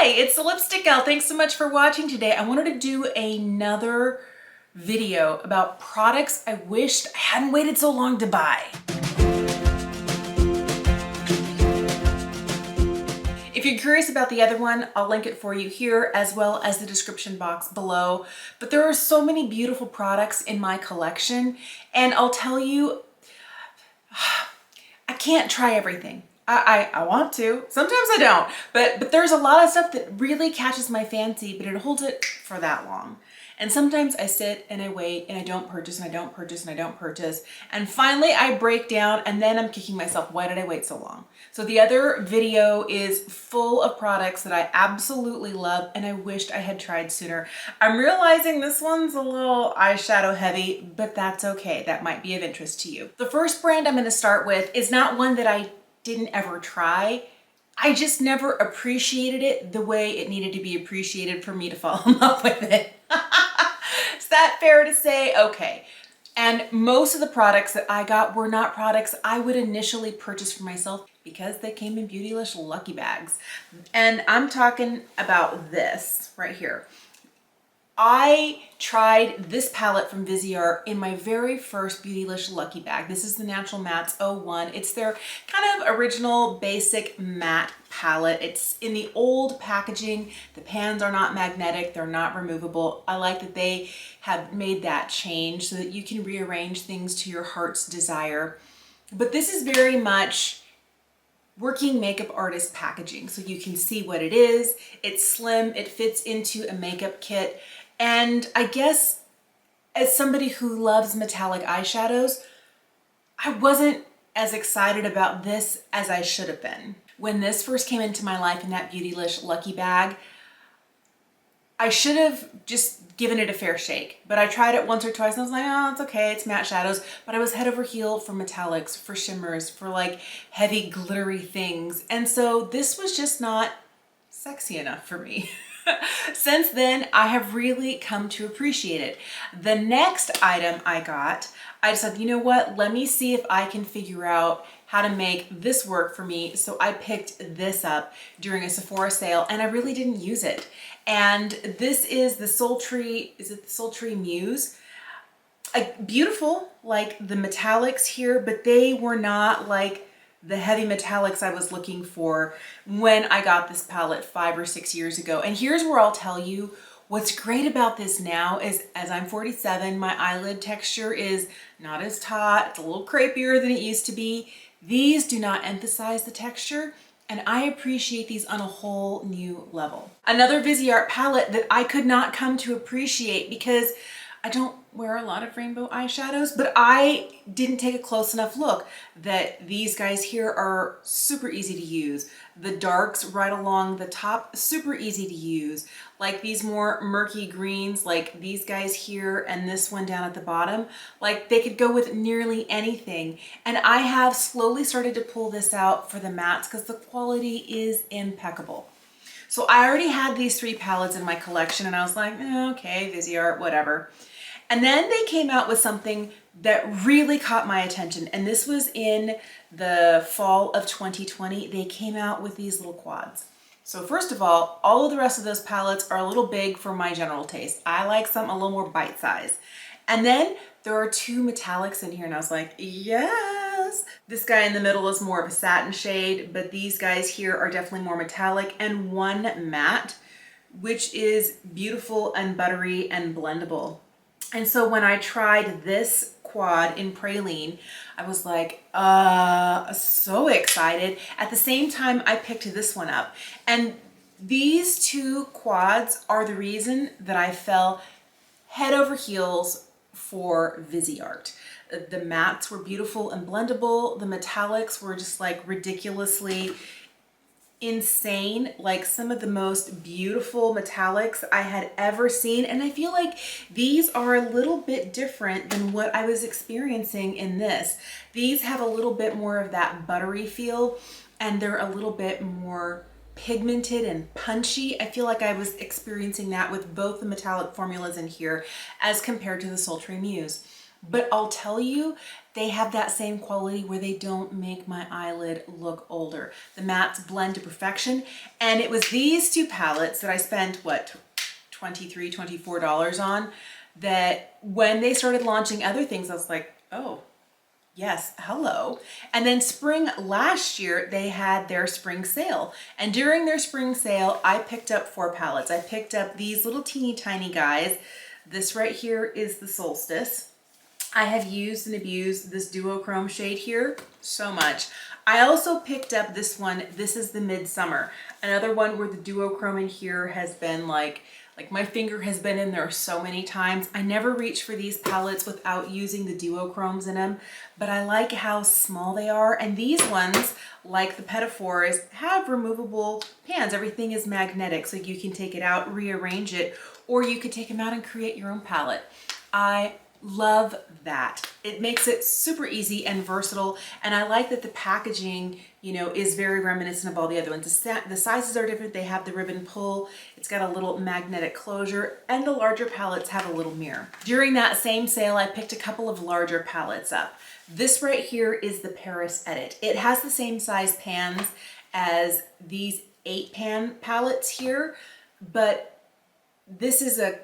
Hi, it's the Lipstick Gal. Thanks so much for watching today. I wanted to do another video about products I wished I hadn't waited so long to buy. If you're curious about the other one, I'll link it for you here as well as the description box below. But there are so many beautiful products in my collection, and I'll tell you, I can't try everything. I want to. Sometimes I don't. But there's a lot of stuff that really catches my fancy, but it holds it for that long. And sometimes I sit and I wait and I don't purchase and I don't purchase and I don't purchase. And finally I break down and then I'm kicking myself. Why did I wait so long? So the other video is full of products that I absolutely love and I wished I had tried sooner. I'm realizing this one's a little eyeshadow heavy, but that's okay. That might be of interest to you. The first brand I'm going to start with is not one that I didn't ever try. I just never appreciated it the way it needed to be appreciated for me to fall in love with it. Is that fair to say? Okay. And most of the products that I got were not products I would initially purchase for myself because they came in Beautylish lucky bags. And I'm talking about this right here. I tried this palette from Viseart in my very first Beautylish Lucky Bag. This is the Natural Mattes 01. It's their kind of original basic matte palette. It's in the old packaging. The pans are not magnetic. They're not removable. I like that they have made that change so that you can rearrange things to your heart's desire. But this is very much working makeup artist packaging. So you can see what it is. It's slim. It fits into a makeup kit. And I guess as somebody who loves metallic eyeshadows, I wasn't as excited about this as I should have been. When this first came into my life in that Beautylish Lucky Bag, I should have just given it a fair shake. But I tried it once or twice and I was like, oh, it's okay, it's matte shadows. But I was head over heel for metallics, for shimmers, for like heavy glittery things. And so this was just not sexy enough for me. Since then, I have really come to appreciate it. The next item I got, I decided, you know what, let me see if I can figure out how to make this work for me. So I picked this up during a Sephora sale and I really didn't use it. And this is the Sultry, is it the Sultry Muse? Beautiful, like the metallics here, but they were not like the heavy metallics I was looking for when I got this palette 5 or 6 years ago. And here's where I'll tell you what's great about this now is as I'm 47, my eyelid texture is not as taut. It's a little crepier than it used to be. These do not emphasize the texture, and I appreciate these on a whole new level. Another Viseart palette that I could not come to appreciate because I don't wear a lot of rainbow eyeshadows, but I didn't take a close enough look that these guys here are super easy to use. The darks right along the top, super easy to use. Like these more murky greens, like these guys here and this one down at the bottom, like they could go with nearly anything. And I have slowly started to pull this out for the mattes because the quality is impeccable. So I already had these 3 palettes in my collection and I was like, okay, Viseart, whatever. And then they came out with something that really caught my attention. And this was in the fall of 2020. They came out with these little quads. So first of all of the rest of those palettes are a little big for my general taste. I like something a little more bite size. And then there are 2 metallics in here and I was like, yes. This guy in the middle is more of a satin shade, but these guys here are definitely more metallic, and 1 matte, which is beautiful and buttery and blendable. And so when I tried this quad in Praline, I was like, so excited. At the same time, I picked this one up. And these 2 quads are the reason that I fell head over heels for Viseart. The mattes were beautiful and blendable. The metallics were just like ridiculously insane, like some of the most beautiful metallics I had ever seen. And I feel like these are a little bit different than what I was experiencing in this. These have a little bit more of that buttery feel and they're a little bit more pigmented and punchy. I feel like I was experiencing that with both the metallic formulas in here as compared to the Sultry Muse. But I'll tell you, they have that same quality where they don't make my eyelid look older. The mattes blend to perfection. And it was these two palettes that I spent, what, $23, $24 on, that when they started launching other things, I was like, oh, yes, hello. And then spring last year, they had their spring sale. And during their spring sale, I picked up 4 palettes. I picked up these little teeny tiny guys. This right here is the Solstice. I have used and abused this duochrome shade here so much. I also picked up this one. This is the Midsummer. Another one where the duochrome in here has been like my finger has been in there so many times. I never reach for these palettes without using the duochromes in them, but I like how small they are. And these ones, like the Petitfours, have removable pans. Everything is magnetic, so you can take it out, rearrange it, or you could take them out and create your own palette. I love that. It makes it super easy and versatile, and I like that the packaging, you know, is very reminiscent of all the other ones. The sizes are different. They have the ribbon pull, it's got a little magnetic closure, and the larger palettes have a little mirror. During that same sale, I picked a couple of larger palettes up. This right here is the Paris Edit. It has the same size pans as these 8-pan palettes here, but this is a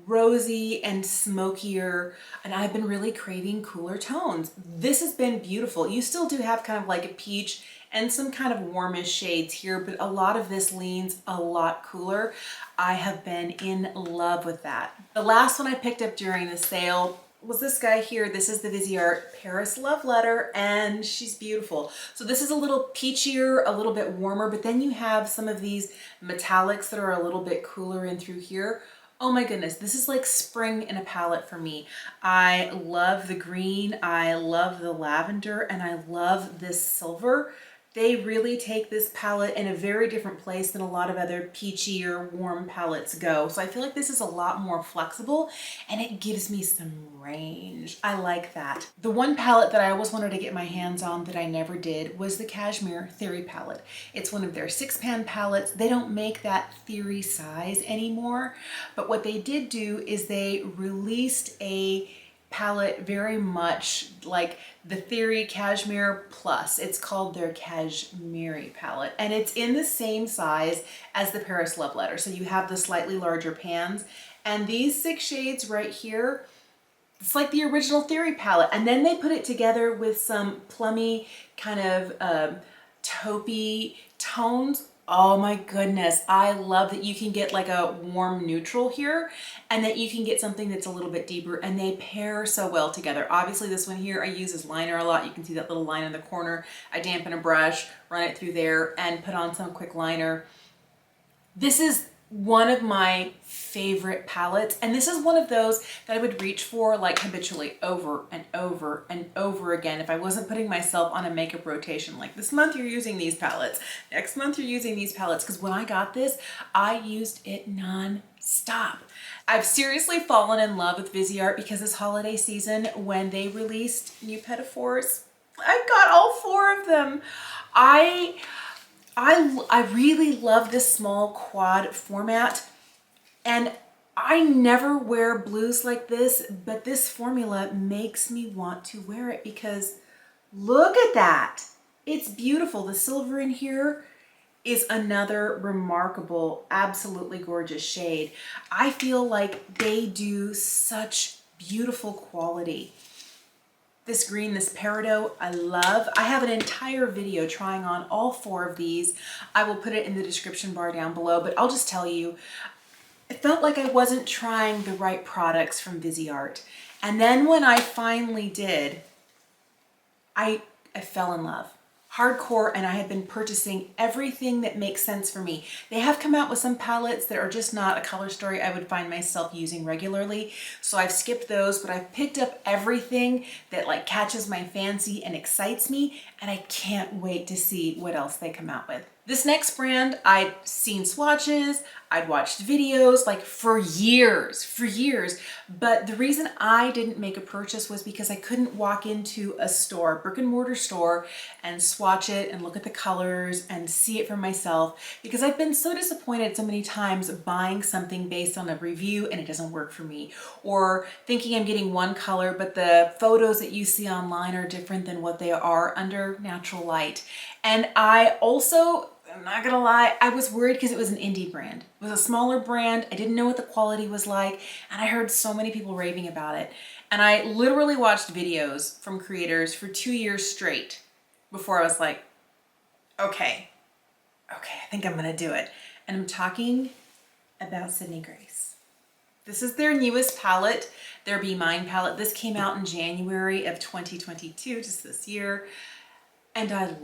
rosy and smokier, and I've been really craving cooler tones. This has been beautiful. You still do have kind of like a peach and some kind of warmish shades here, but a lot of this leans a lot cooler. I have been in love with that. The last one I picked up during the sale was this guy here. This is the Viseart Paris Love Letter, and she's beautiful. So this is a little peachier, a little bit warmer, but then you have some of these metallics that are a little bit cooler in through here. Oh my goodness, this is like spring in a palette for me. I love the green, I love the lavender, and I love this silver. They really take this palette in a very different place than a lot of other peachy or warm palettes go. So I feel like this is a lot more flexible, and it gives me some range. I like that. The one palette that I always wanted to get my hands on that I never did was the Cashmere Theory palette. It's one of their 6-pan palettes. They don't make that Theory size anymore, but what they did do is they released a palette very much like the Theory Cashmere Plus. It's called their Cashmere palette, and it's in the same size as the Paris Love Letter. So you have the slightly larger pans, and these 6 shades right here, it's like the original Theory palette, and then they put it together with some plummy kind of taupey tones. Oh my goodness, I love that you can get like a warm neutral here, and that you can get something that's a little bit deeper, and they pair so well together. Obviously this one here I use as liner a lot. You can see that little line in the corner. I dampen a brush, run it through there, and put on some quick liner. This is one of my favorite palettes, and this is one of those that I would reach for like habitually over and over and over again if I wasn't putting myself on a makeup rotation. Like this month you're using these palettes, next month you're using these palettes, because when I got this, I used it non-stop. I've seriously fallen in love with Viseart because this holiday season, when they released new Petitfours, I got all 4 of them. I really love this small quad format, and I never wear blues like this, but this formula makes me want to wear it because look at that. It's beautiful. The silver in here is another remarkable, absolutely gorgeous shade. I feel like they do such beautiful quality. This green, this peridot, I love. I have an entire video trying on all 4 of these. I will put it in the description bar down below, but I'll just tell you, it felt like I wasn't trying the right products from Viseart. And then when I finally did, I fell in love. Hardcore, and I have been purchasing everything that makes sense for me. They have come out with some palettes that are just not a color story I would find myself using regularly, so I've skipped those, but I've picked up everything that like catches my fancy and excites me, and I can't wait to see what else they come out with. This next brand, I'd seen swatches, I'd watched videos like for years, but the reason I didn't make a purchase was because I couldn't walk into a store, brick and mortar store, and swatch it and look at the colors and see it for myself, because I've been so disappointed so many times buying something based on a review and it doesn't work for me, or thinking I'm getting one color but the photos that you see online are different than what they are under natural light. And I also, I'm not gonna lie, I was worried because it was an indie brand. It was a smaller brand. I didn't know what the quality was like, and I heard so many people raving about it. And I literally watched videos from creators for 2 years straight before I was like, okay, I think I'm gonna do it. And I'm talking about Sydney Grace. This is their newest palette, their Be Mine palette. This came out in January of 2022, just this year. And I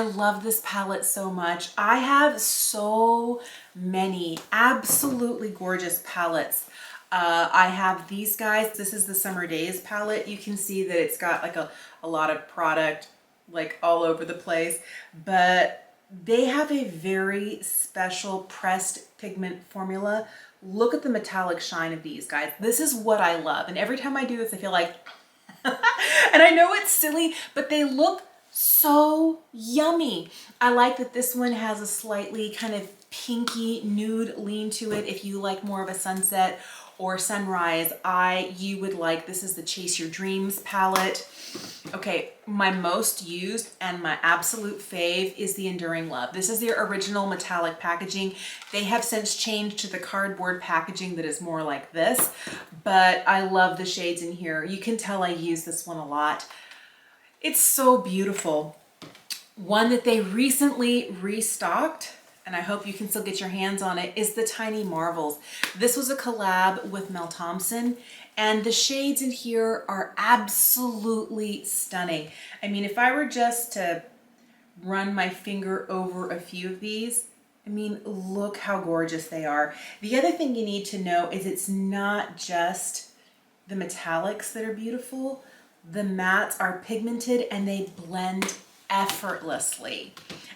love this palette so much. I have so many absolutely gorgeous palettes. I have these guys. This is the Summer Days palette. You can see that it's got like a lot of product like all over the place, but they have a very special pressed pigment formula. Look at the metallic shine of these guys. This is what I love. And every time I do this, I feel like, and I know it's silly, but they look so yummy. I like that this one has a slightly kind of pinky nude lean to it. If you like more of a sunset or sunrise, you would like, this is the Chase Your Dreams palette. Okay, my most used and my absolute fave is the Enduring Love. This is their original metallic packaging. They have since changed to the cardboard packaging that is more like this, but I love the shades in here. You can tell I use this one a lot. It's so beautiful. One that they recently restocked, and I hope you can still get your hands on it, is the Tiny Marvels. This was a collab with Mel Thompson, and the shades in here are absolutely stunning. I mean, if I were just to run my finger over a few of these, I mean, look how gorgeous they are. The other thing you need to know is it's not just the metallics that are beautiful. The mattes are pigmented and they blend effortlessly.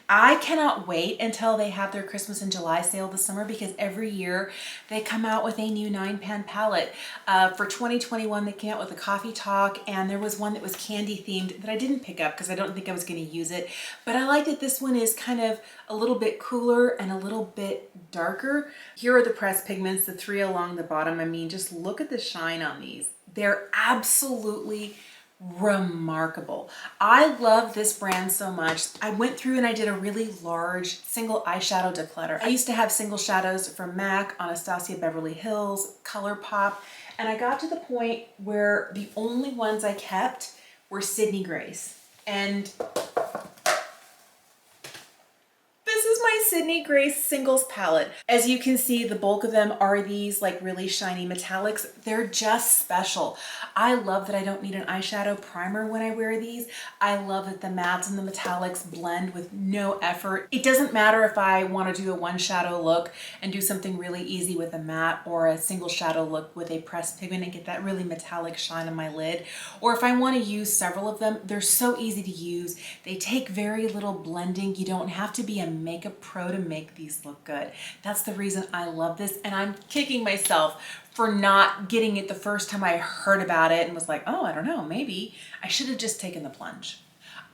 I cannot wait until they have their Christmas in July sale this summer, because every year they come out with a new 9-pan palette. For 2021, they came out with a Coffee Talk, and there was one that was candy themed that I didn't pick up because I don't think I was going to use it. But I like that this one is kind of a little bit cooler and a little bit darker. Here are the pressed pigments, the 3 along the bottom. I mean, just look at the shine on these. They're absolutely remarkable. I love this brand so much. I went through and I did a really large single eyeshadow declutter. I used to have single shadows from MAC, Anastasia Beverly Hills, ColourPop, and I got to the point where the only ones I kept were Sydney Grace. And this is my Sydney Grace singles palette. As you can see, the bulk of them are these like really shiny metallics. They're just special. I love that I don't need an eyeshadow primer when I wear these. I love that the mattes and the metallics blend with no effort. It doesn't matter if I want to do a one shadow look and do something really easy with a matte, or a single shadow look with a pressed pigment and get that really metallic shine on my lid. Or if I want to use several of them, they're so easy to use. They take very little blending. You don't have to be a makeup pro to make these look good. That's the reason I love this, and I'm kicking myself for not getting it the first time I heard about it and was like, oh, I don't know, maybe I should have just taken the plunge.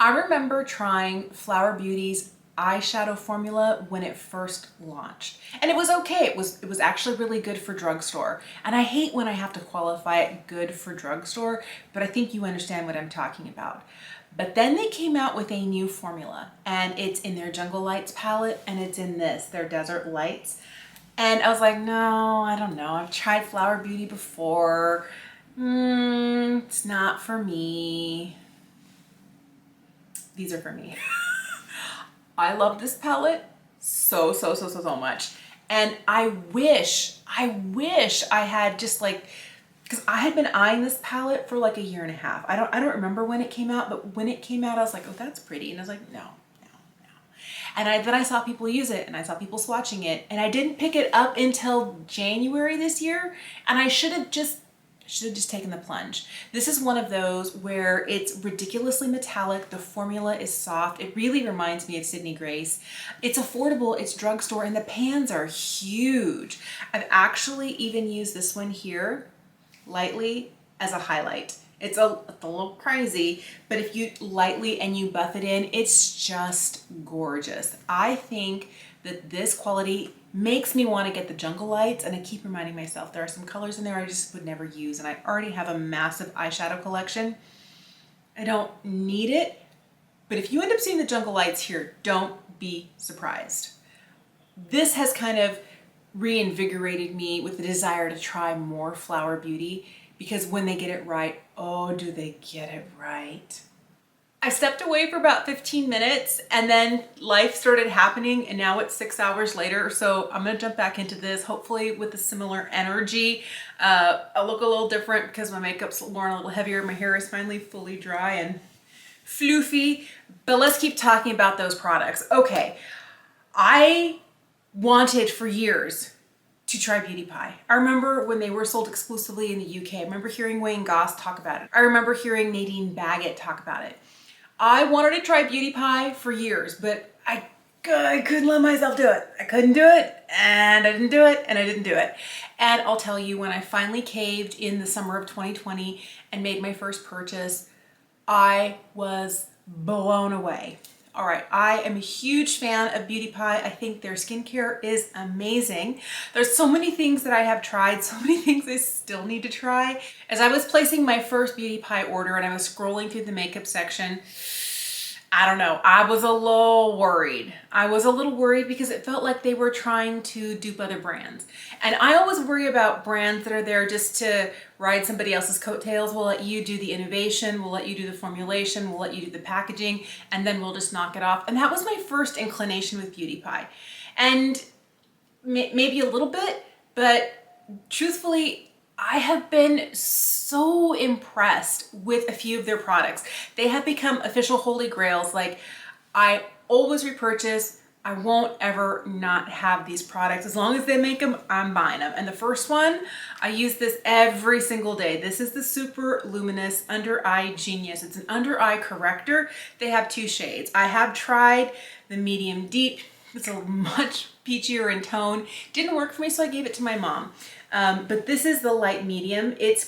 I remember trying Flower Beauty's eyeshadow formula when it first launched, and it was okay. It was actually really good for drugstore, and I hate when I have to qualify it good for drugstore, but I think you understand what I'm talking about. But then they came out with a new formula, and it's in their Jungle Lights palette, and it's in this, their Desert Lights. And I was like, no, I don't know. I've tried Flower Beauty before. It's not for me. These are for me. I love this palette so much. And I wish I had just like, because I had been eyeing this palette for like a year and a half. I don't remember when it came out, but when it came out, I was like, oh, that's pretty. And I was like, no. And then I saw people use it, and I saw people swatching it, and I didn't pick it up until January this year, and I should have just I should have just taken the plunge. This is one of those where it's ridiculously metallic. The formula is soft. It really reminds me of Sydney Grace. It's affordable, it's drugstore, and the pans are huge. I've actually even used this one here lightly as a highlight. It's a little crazy, but if you lightly and you buff it in, it's just gorgeous. I think that this quality makes me want to get the Jungle Lights, and I keep reminding myself there are some colors in there I just would never use, and I already have a massive eyeshadow collection. I don't need it, but if you end up seeing the Jungle Lights here, don't be surprised. This has kind of reinvigorated me with the desire to try more flower beauty, because when they get it right, oh, do they get it right. I stepped away for about 15 minutes and then life started happening, and now it's 6 hours later. So I'm gonna jump back into this, hopefully with a similar energy. I look a little different because my makeup's worn a little heavier. My hair is finally fully dry and floofy, but let's keep talking about those products. Okay, I wanted for years to try Beauty Pie. I remember when they were sold exclusively in the UK. I remember hearing Wayne Goss talk about it. I remember hearing Nadine Baggett talk about it. I wanted to try Beauty Pie for years, but I couldn't let myself do it. I couldn't do it, and I didn't do it, and I didn't do it. And I'll tell you, when I finally caved in the summer of 2020 and made my first purchase, I was blown away. All right, I am a huge fan of Beauty Pie. I think their skincare is amazing. There's so many things that I have tried, so many things I still need to try. As I was placing my first Beauty Pie order and I was scrolling through the makeup section, I don't know, I was a little worried. I was a little worried because it felt like they were trying to dupe other brands. And I always worry about brands that are there just to ride somebody else's coattails. We'll let you do the innovation, we'll let you do the formulation, we'll let you do the packaging, and then we'll just knock it off. And that was my first inclination with Beauty Pie. And maybe a little bit, but truthfully, I have been so impressed with a few of their products. They have become official holy grails. Like, I always repurchase. I won't ever not have these products. As long as they make them, I'm buying them. And the first one, I use this every single day. This is the Super Luminous Under Eye Genius. It's an under eye corrector. They have two shades. I have tried the medium deep. It's a much peachier in tone. Didn't work for me, so I gave it to my mom. But this is the light medium. It's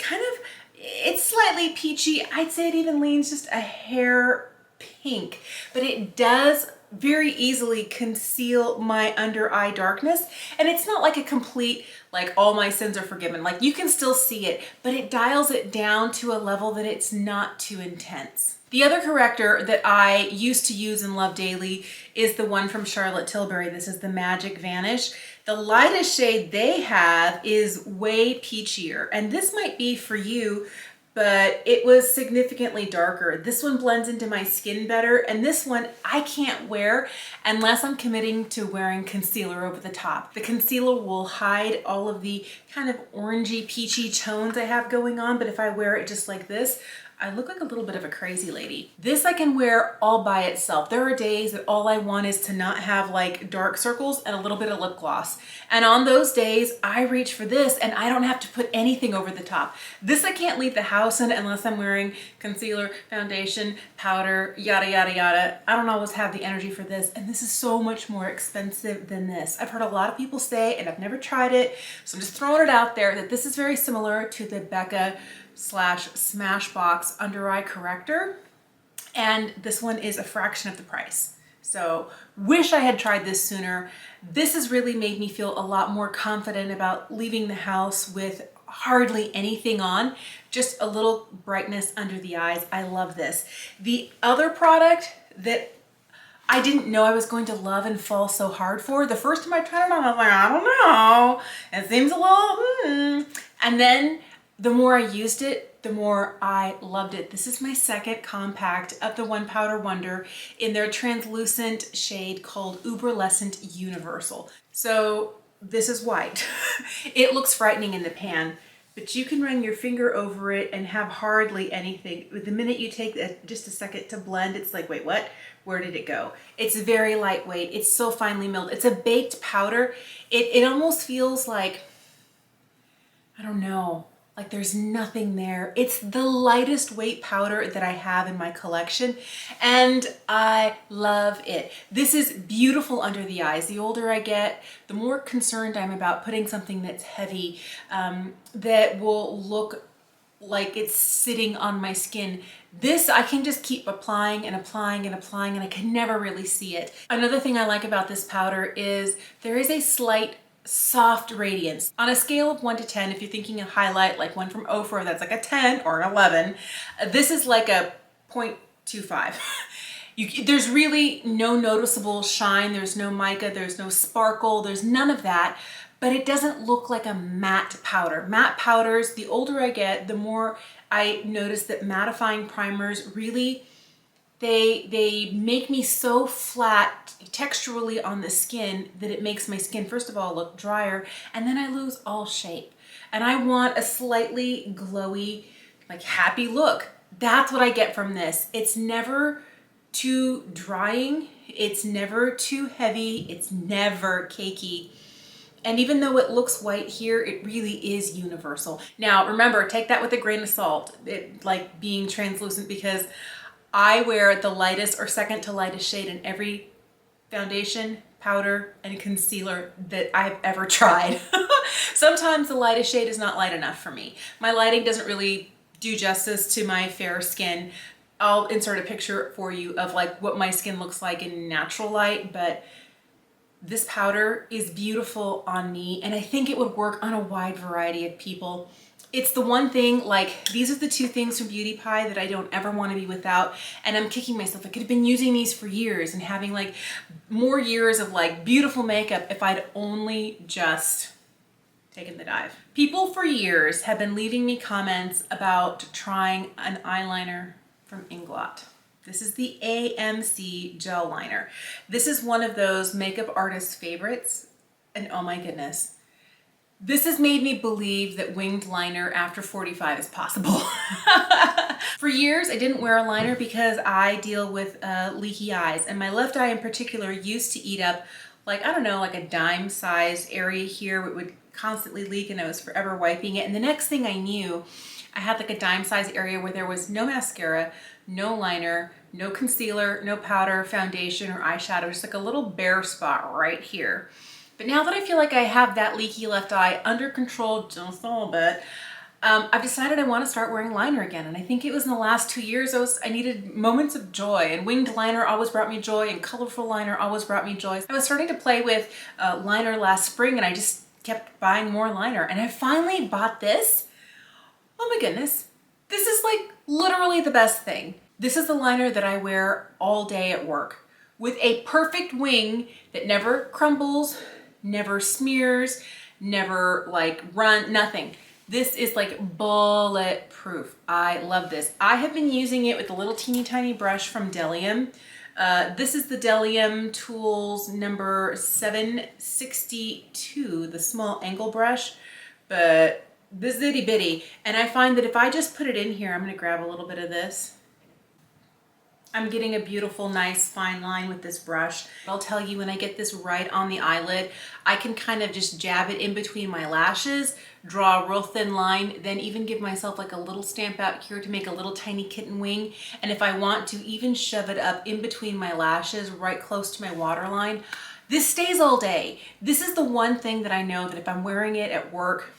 slightly peachy. I'd say it even leans just a hair pink, but it does very easily conceal my under eye darkness. And it's not like a complete, like all my sins are forgiven. Like, you can still see it, but it dials it down to a level that it's not too intense. The other corrector that I used to use and love daily is the one from Charlotte Tilbury. This is the Magic Vanish. The lightest shade they have is way peachier, and this might be for you, but it was significantly darker. This one blends into my skin better, and this one I can't wear unless I'm committing to wearing concealer over the top. The concealer will hide all of the kind of orangey, peachy tones I have going on, but if I wear it just like this, I look like a little bit of a crazy lady. This I can wear all by itself. There are days that all I want is to not have like dark circles and a little bit of lip gloss. And on those days, I reach for this and I don't have to put anything over the top. This I can't leave the house in unless I'm wearing concealer, foundation, powder, yada, yada, yada. I don't always have the energy for this. And this is so much more expensive than this. I've heard a lot of people say, and I've never tried it, so I'm just throwing it out there, that this is very similar to the Becca Smashbox under eye corrector, and this one is a fraction of the price. So wish I had tried this sooner. This has really made me feel a lot more confident about leaving the house with hardly anything on, just a little brightness under the eyes. I love this. The other product that I didn't know I was going to love and fall so hard for, the first time I tried it on, I was like, I don't know, it seems a little, and then the more I used it, the more I loved it. This is my second compact of the One Powder Wonder in their translucent shade called Uberlescent Universal. So this is white. It looks frightening in the pan, but you can run your finger over it and have hardly anything. The minute you take just a second to blend, it's like, wait, what? Where did it go? It's very lightweight. It's so finely milled. It's a baked powder. It almost feels like, I don't know, Like there's nothing there. It's the lightest weight powder that I have in my collection and I love it. This is beautiful under the eyes. The older I get, the more concerned I'm about putting something that's heavy, that will look like it's sitting on my skin. This I can just keep applying and applying and applying and I can never really see it. Another thing I like about this powder is there is a slight soft radiance. On a scale of 1 to 10, if you're thinking a highlight like one from Ofra, that's like a 10 or an 11. This is like a 0.25. There's really no noticeable shine, there's no mica, there's no sparkle, there's none of that, but it doesn't look like a matte powder. Matte powders, the older I get, the more I notice that mattifying primers really, they make me so flat texturally on the skin that it makes my skin, first of all, look drier, and then I lose all shape. And I want a slightly glowy, like happy look. That's what I get from this. It's never too drying, it's never too heavy, it's never cakey. And even though it looks white here, it really is universal. Now, remember, take that with a grain of salt, like being translucent, because I wear the lightest or second to lightest shade in every foundation, powder, and concealer that I've ever tried. Sometimes the lightest shade is not light enough for me. My lighting doesn't really do justice to my fair skin. I'll insert a picture for you of like what my skin looks like in natural light, but this powder is beautiful on me and I think it would work on a wide variety of people. It's the one thing, like these are the two things from Beauty Pie that I don't ever want to be without, and I'm kicking myself. I could have been using these for years and having like more years of like beautiful makeup if I'd only just taken the dive. People for years have been leaving me comments about trying an eyeliner from Inglot. This is the AMC gel liner. This is one of those makeup artists' favorites, and oh my goodness. This has made me believe that winged liner after 45 is possible. For years, I didn't wear a liner because I deal with leaky eyes, and my left eye in particular used to eat up like, I don't know, like a dime-sized area here where it would constantly leak and I was forever wiping it. And the next thing I knew, I had like a dime-sized area where there was no mascara, no liner, no concealer, no powder, foundation, or eyeshadow, just like a little bare spot right here. But now that I feel like I have that leaky left eye under control just a little bit, I've decided I want to start wearing liner again. And I think it was in the last 2 years I needed moments of joy, and winged liner always brought me joy and colorful liner always brought me joy. I was starting to play with liner last spring and I just kept buying more liner, and I finally bought this. Oh my goodness. This is like literally the best thing. This is the liner that I wear all day at work with a perfect wing that never crumbles, never smears, never like nothing. This is like bulletproof. I love this. I have been using it with a little teeny tiny brush from Dialism. This is the Dialism Tools number 762, the small angle brush, but this itty bitty. And I find that if I just put it in here, I'm gonna grab a little bit of this. I'm getting a beautiful, nice, fine line with this brush. I'll tell you, when I get this right on the eyelid, I can kind of just jab it in between my lashes, draw a real thin line, then even give myself like a little stamp out here to make a little tiny kitten wing. And if I want to, even shove it up in between my lashes, right close to my waterline. This stays all day. This is the one thing that I know that if I'm wearing it at work,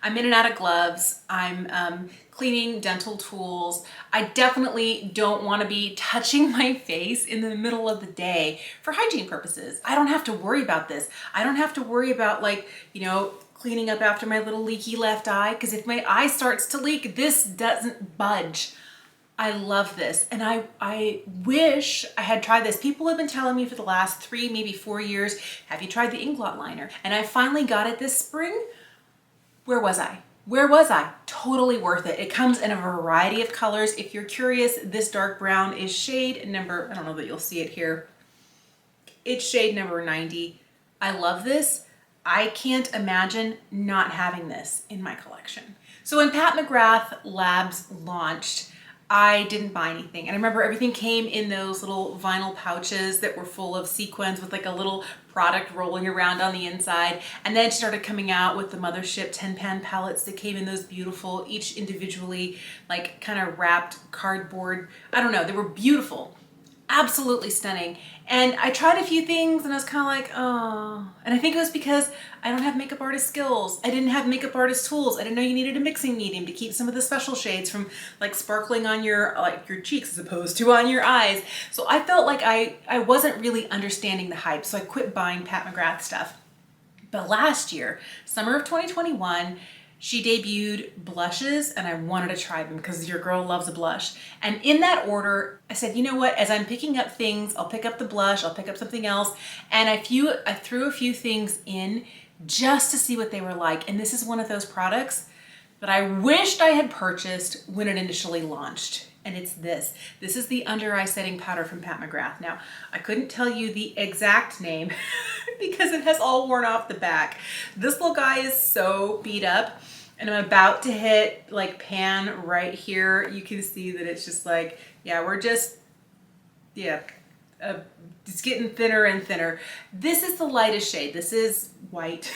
I'm in and out of gloves, I'm cleaning dental tools. I definitely don't want to be touching my face in the middle of the day for hygiene purposes. I don't have to worry about this. I don't have to worry about, like, you know, cleaning up after my little leaky left eye, because if my eye starts to leak, this doesn't budge. I love this, and I wish I had tried this. People have been telling me for the last 3, maybe 4 years, have you tried the Inglot liner? And I finally got it this spring. Where was I? Where was I? Totally worth it. It comes in a variety of colors. If you're curious, this dark brown is shade number, I don't know that you'll see it here. It's shade number 90. I love this. I can't imagine not having this in my collection. So when Pat McGrath Labs launched, I didn't buy anything. And I remember everything came in those little vinyl pouches that were full of sequins with like a little product rolling around on the inside. And then she started coming out with the Mothership 10-pan palettes that came in those beautiful, each individually like kind of wrapped cardboard. I don't know, they were beautiful. Absolutely stunning. And I tried a few things and I was kind of like, oh. And I think it was because I don't have makeup artist skills. I didn't have makeup artist tools. I didn't know you needed a mixing medium to keep some of the special shades from like sparkling on your cheeks as opposed to on your eyes. So I felt like I wasn't really understanding the hype. So I quit buying Pat McGrath stuff. But last year, summer of 2021, she debuted blushes and I wanted to try them because your girl loves a blush. And in that order, I said, you know what, as I'm picking up things, I'll pick up the blush, I'll pick up something else. And I threw a few things in just to see what they were like. And this is one of those products that I wished I had purchased when it initially launched. And it's this. This is the under eye setting powder from Pat McGrath. Now, I couldn't tell you the exact name because it has all worn off the back. This little guy is so beat up and I'm about to hit like pan right here. You can see that it's just like, yeah, it's getting thinner and thinner. This is the lightest shade. This is white,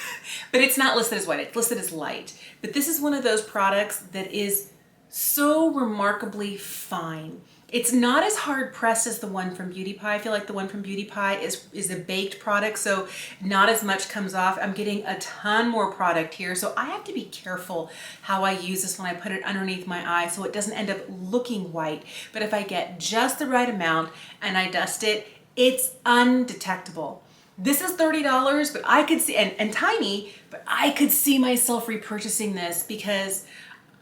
but it's not listed as white. It's listed as light. But this is one of those products that is so remarkably fine. It's not as hard pressed as the one from Beauty Pie. I feel like the one from Beauty Pie is a baked product, so not as much comes off. I'm getting a ton more product here, so I have to be careful how I use this when I put it underneath my eye so it doesn't end up looking white. But if I get just the right amount and I dust it, it's undetectable. This is $30, but I could see, and tiny, but I could see myself repurchasing this because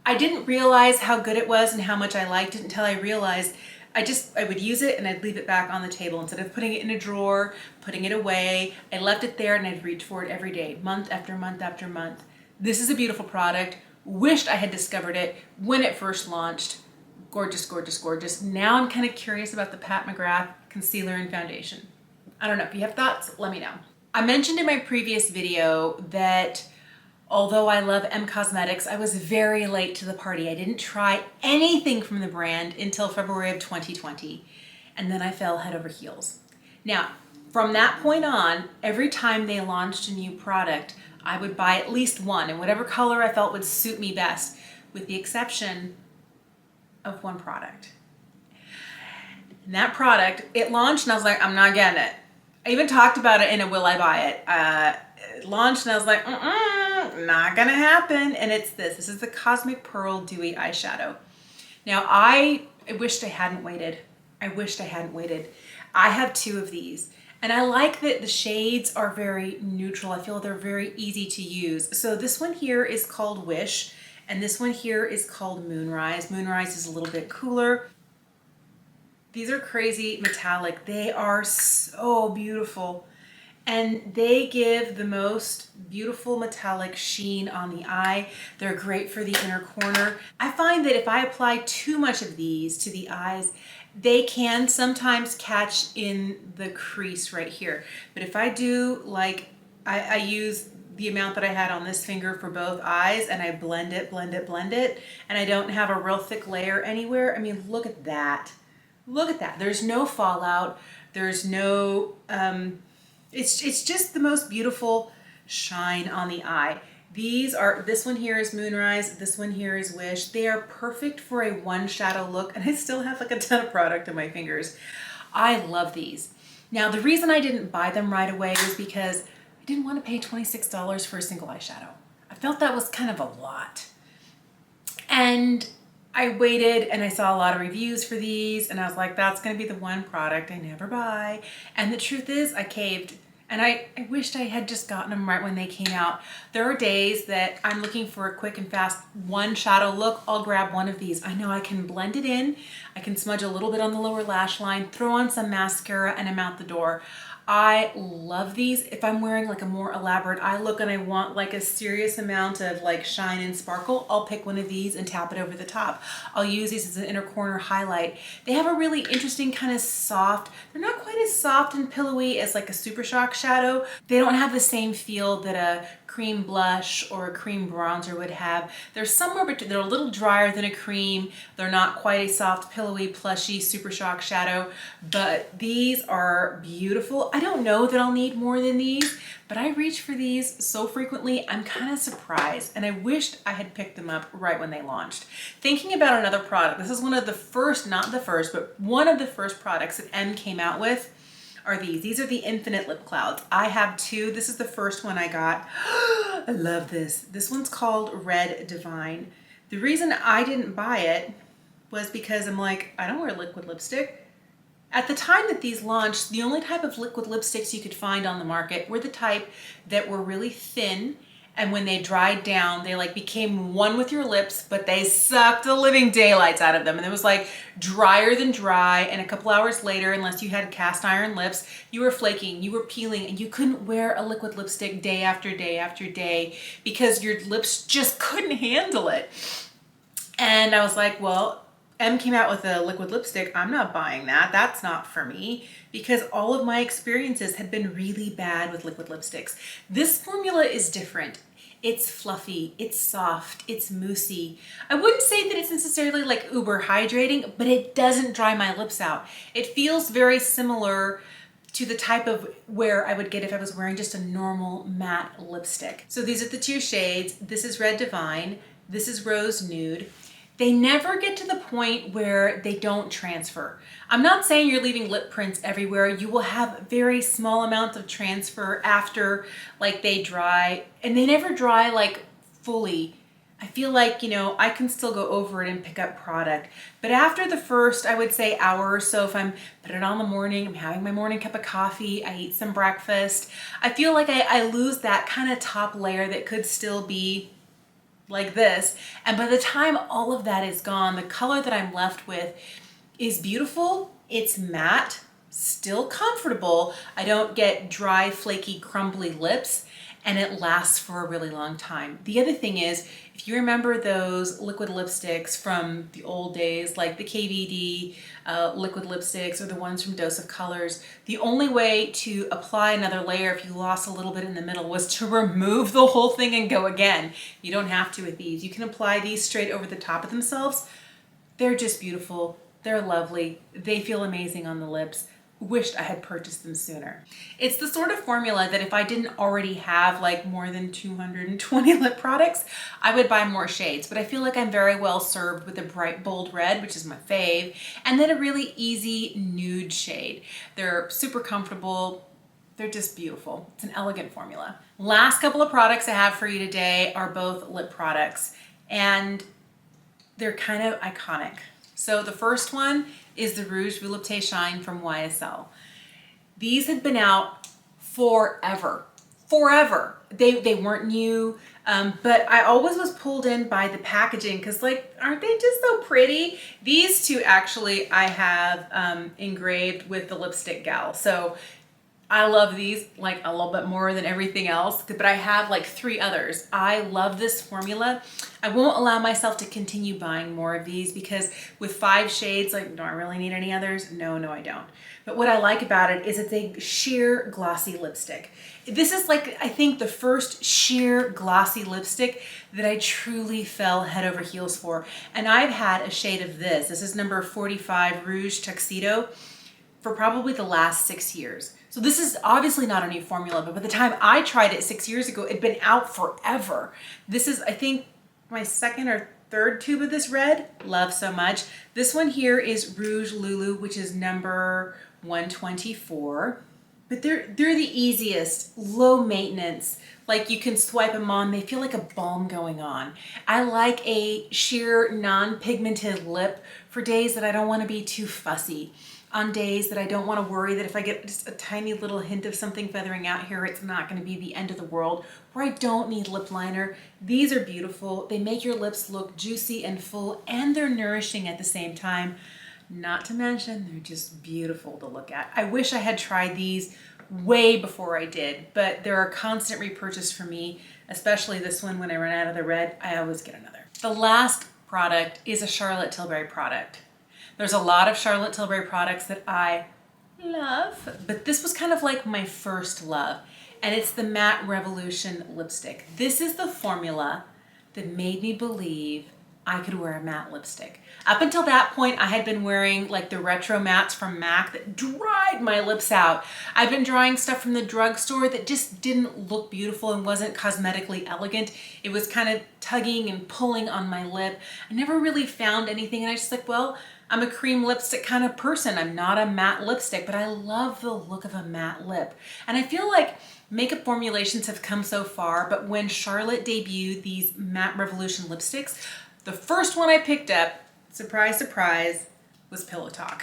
I didn't realize how good it was and how much I liked it until I realized I would use it and I'd leave it back on the table. Instead of putting it in a drawer, putting it away, I left it there and I'd reach for it every day, month after month after month. This is a beautiful product. Wished I had discovered it when it first launched. Gorgeous, gorgeous, gorgeous. Now I'm kind of curious about the Pat McGrath concealer and foundation. I don't know, if you have thoughts, let me know. I mentioned in my previous video that although I love M Cosmetics, I was very late to the party. I didn't try anything from the brand until February of 2020, and then I fell head over heels. Now, from that point on, every time they launched a new product, I would buy at least one in whatever color I felt would suit me best, with the exception of one product. And that product, it launched and I was like, I'm not getting it. I even talked about it in a Will I Buy It. It launched and I was like, not gonna happen. And it's this. This is the Cosmic Pearl Dewy Eyeshadow. Now I wished I hadn't waited. I wished I hadn't waited. I have two of these and I like that the shades are very neutral. I feel they're very easy to use. So this one here is called Wish and this one here is called Moonrise. Moonrise is a little bit cooler. These are crazy metallic. They are so beautiful. And they give the most beautiful metallic sheen on the eye. They're great for the inner corner. I find that if I apply too much of these to the eyes, they can sometimes catch in the crease right here. But if I do, like, I use the amount that I had on this finger for both eyes and I blend it, and I don't have a real thick layer anywhere. I mean, look at that. Look at that. There's no fallout. There's no, it's just the most beautiful shine on the eye. This one here is Moonrise. This one here is Wish. They are perfect for a one shadow look. And I still have like a ton of product on my fingers. I love these. Now, the reason I didn't buy them right away was because I didn't want to pay $26 for a single eyeshadow. I felt that was kind of a lot. And I waited and I saw a lot of reviews for these and I was like, that's going to be the one product I never buy. And the truth is I caved and I wished I had just gotten them right when they came out. There are days that I'm looking for a quick and fast one shadow look. I'll grab one of these. I know I can blend it in. I can smudge a little bit on the lower lash line, throw on some mascara and I'm out the door. I love these. If I'm wearing like a more elaborate eye look and I want like a serious amount of like shine and sparkle, I'll pick one of these and tap it over the top. I'll use these as an inner corner highlight. They have a really interesting kind of soft, they're not quite as soft and pillowy as like a Super Shock shadow. They don't have the same feel that a cream blush or a cream bronzer would have. They're somewhere between, they're a little drier than a cream. They're not quite a soft, pillowy, plushy Super Shock shadow, but these are beautiful. I don't know that I'll need more than these, but I reach for these so frequently, I'm kind of surprised, and I wished I had picked them up right when they launched. Thinking about another product, this is one of the first, not the first, but one of the first products that M came out with are these. These are the Infinite Lip Clouds. I have two. This is the first one I got. I love this. This one's called Red Divine. The reason I didn't buy it was because I'm like, I don't wear liquid lipstick. At the time that these launched, the only type of liquid lipsticks you could find on the market were the type that were really thin, and when they dried down, they like became one with your lips, but they sucked the living daylights out of them. And it was like drier than dry, and a couple hours later, unless you had cast iron lips, you were flaking, you were peeling, and you couldn't wear a liquid lipstick day after day after day because your lips just couldn't handle it. And I was like, well, M came out with a liquid lipstick. I'm not buying that. That's not for me, because all of my experiences had been really bad with liquid lipsticks. This formula is different. It's fluffy, it's soft, it's moussey. I wouldn't say that it's necessarily like uber hydrating, but it doesn't dry my lips out. It feels very similar to the type of wear I would get if I was wearing just a normal matte lipstick. So these are the two shades. This is Red Divine. This is Rose Nude. They never get to the point where they don't transfer. I'm not saying you're leaving lip prints everywhere. You will have very small amounts of transfer after like they dry, and they never dry like fully. I feel like, you know, I can still go over it and pick up product. But after the first, I would say hour or so, if I'm put it on in the morning, I'm having my morning cup of coffee, I eat some breakfast, I feel like I lose that kind of top layer that could still be like this. And by the time all of that is gone, the color that I'm left with is beautiful. It's matte, still comfortable. I don't get dry, flaky, crumbly lips, and it lasts for a really long time. The other thing is, if you remember those liquid lipsticks from the old days, like the KVD liquid lipsticks or the ones from Dose of Colors, the only way to apply another layer if you lost a little bit in the middle was to remove the whole thing and go again. You don't have to with these. You can apply these straight over the top of themselves. They're just beautiful. They're lovely. They feel amazing on the lips. Wished I had purchased them sooner. It's the sort of formula that if I didn't already have like more than 220 lip products, I would buy more shades. But I feel like I'm very well served with a bright bold red, which is my fave, and then a really easy nude shade. They're super comfortable. They're just beautiful. It's an elegant formula. Last couple of products I have for you today are both lip products, and they're kind of iconic. So the first one is the Rouge Volupté Shine from YSL. These had been out forever. They weren't new, but I always was pulled in by the packaging because, like, aren't they just so pretty? These two actually I have engraved with the Lipstick Gal. So I love these like a little bit more than everything else, but I have like 3 others. I love this formula. I won't allow myself to continue buying more of these because with 5 shades, like, do I really need any others? No, I don't. But what I like about it is it's a sheer glossy lipstick. This is like, I think, the first sheer glossy lipstick that I truly fell head over heels for. And I've had a shade of this. This is number 45 Rouge Tuxedo for probably the last 6 years. So this is obviously not a new formula, but by the time I tried it 6 years ago, it'd been out forever. This is, I think, my 2nd or 3rd tube of this red. Love so much. This one here is Rouge Lulu, which is number 124. But they're the easiest, low maintenance. Like, you can swipe them on, they feel like a balm going on. I like a sheer non-pigmented lip for days that I don't want to be too fussy. On days that I don't want to worry that if I get just a tiny little hint of something feathering out here, it's not going to be the end of the world, where I don't need lip liner. These are beautiful. They make your lips look juicy and full, and they're nourishing at the same time. Not to mention, they're just beautiful to look at. I wish I had tried these way before I did, but they're a constant repurchase for me, especially this one. When I run out of the red, I always get another. The last product is a Charlotte Tilbury product. There's a lot of Charlotte Tilbury products that I love. But this was kind of like my first love. And it's the Matte Revolution lipstick. This is the formula that made me believe I could wear a matte lipstick. Up until that point, I had been wearing like the retro mattes from MAC that dried my lips out. I've been drawing stuff from the drugstore that just didn't look beautiful and wasn't cosmetically elegant. It was kind of tugging and pulling on my lip. I never really found anything, and I just like, well, I'm a cream lipstick kind of person. I'm not a matte lipstick, but I love the look of a matte lip. And I feel like makeup formulations have come so far, but when Charlotte debuted these Matte Revolution lipsticks, the first one I picked up, surprise, surprise, was Pillow Talk.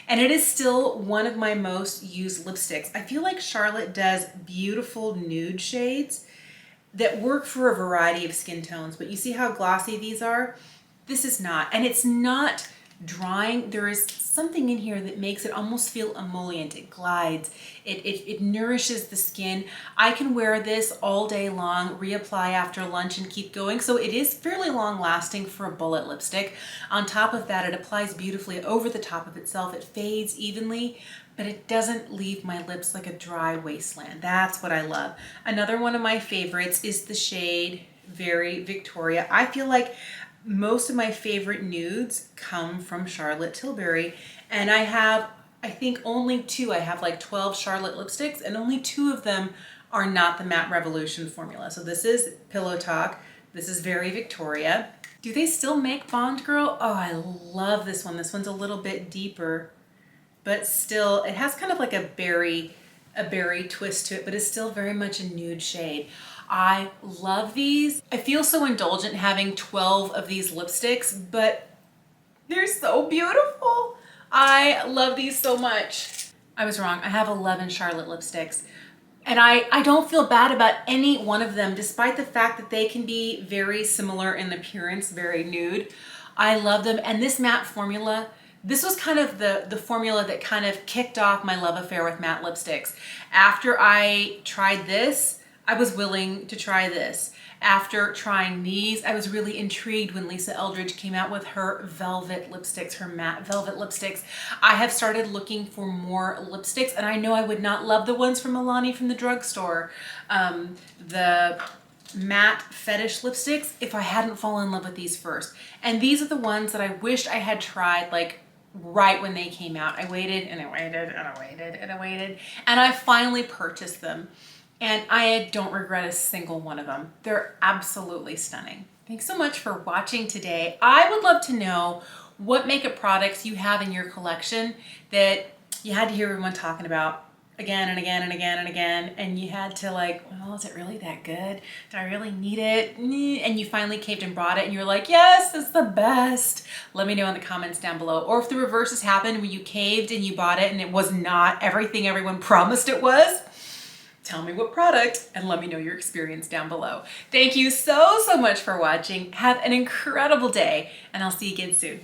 And it is still one of my most used lipsticks. I feel like Charlotte does beautiful nude shades that work for a variety of skin tones, but you see how glossy these are? This is not, and it's not drying. There is something in here that makes it almost feel emollient. It glides, it nourishes the skin. I can wear this all day long, reapply after lunch and keep going. So it is fairly long lasting for a bullet lipstick. On top of that, it applies beautifully over the top of itself. It fades evenly, but it doesn't leave my lips like a dry wasteland. That's what I love. Another one of my favorites is the shade Very Victoria. I feel like most of my favorite nudes come from Charlotte Tilbury, and I have, I think only two. I have like 12 Charlotte lipsticks, and only two of them are not the Matte Revolution formula. So this is Pillow Talk. This is Very Victoria. Do they still make Bond Girl? Oh, I love this one. This one's a little bit deeper, but still, it has kind of like a berry twist to it, but it's still very much a nude shade. I love these. I feel so indulgent having 12 of these lipsticks, but they're so beautiful. I love these so much. I was wrong. I have 11 Charlotte lipsticks, and I don't feel bad about any one of them, despite the fact that they can be very similar in appearance, very nude. I love them, and this matte formula, this was kind of the formula that kind of kicked off my love affair with matte lipsticks. After I tried this, I was willing to try this. After trying these, I was really intrigued when Lisa Eldridge came out with her velvet lipsticks, her matte velvet lipsticks. I have started looking for more lipsticks, and I know I would not love the ones from Milani from the drugstore. The matte fetish lipsticks, if I hadn't fallen in love with these first. And these are the ones that I wished I had tried like right when they came out. I waited and I waited and I waited and I waited, and I finally purchased them. And I don't regret a single one of them. They're absolutely stunning. Thanks so much for watching today. I would love to know what makeup products you have in your collection that you had to hear everyone talking about again and again and again and again, and you had to like, well, is it really that good? Did I really need it? And you finally caved and bought it, and you're like, yes, it's the best. Let me know in the comments down below. Or if the reverse has happened, where you caved and you bought it and it was not everything everyone promised it was. Tell me what product and let me know your experience down below. Thank you so much for watching. Have an incredible day, and I'll see you again soon.